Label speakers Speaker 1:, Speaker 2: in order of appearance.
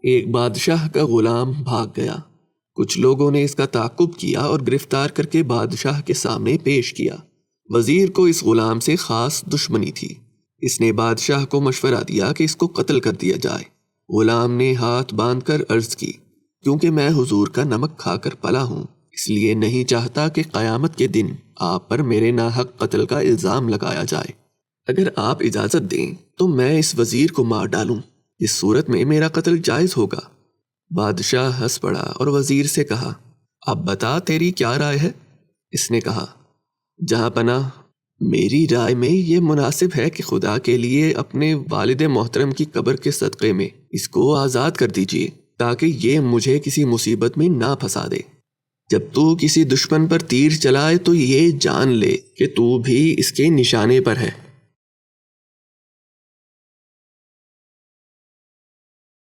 Speaker 1: एक बादशाह का गुलाम भाग गया। कुछ लोगों ने इसका ताक़ुब किया और गिरफ्तार करके बादशाह के सामने पेश किया। वजीर को इस गुलाम से ख़ास दुश्मनी थी। इसने बादशाह को मशवरा दिया कि इसको कत्ल कर दिया जाए। गुलाम ने हाथ बांधकर अर्ज़ की, क्योंकि मैं हुजूर का नमक खाकर पला हूँ, इसलिए नहीं चाहता कि क़यामत के दिन आप पर मेरे नाहक कत्ल का इल्ज़ाम लगाया जाए। अगर आप इजाज़त दें तो मैं इस वज़ीर को मार डालूं। इस सूरत में मेरा कत्ल जायज़ होगा। बादशाह हंस पड़ा और वज़ीर से कहा, अब बता तेरी क्या राय है? इसने कहा, जहाँ पनाह, मेरी राय में ये मुनासिब है कि खुदा के लिए अपने वालिद मोहतरम की कब्र के सदक़े में इसको आज़ाद कर दीजिए, ताकि ये मुझे किसी मुसीबत में ना फंसा दे। जब तू किसी दुश्मन पर तीर चलाए तो ये जान ले कि तू भी इसके निशाने पर है।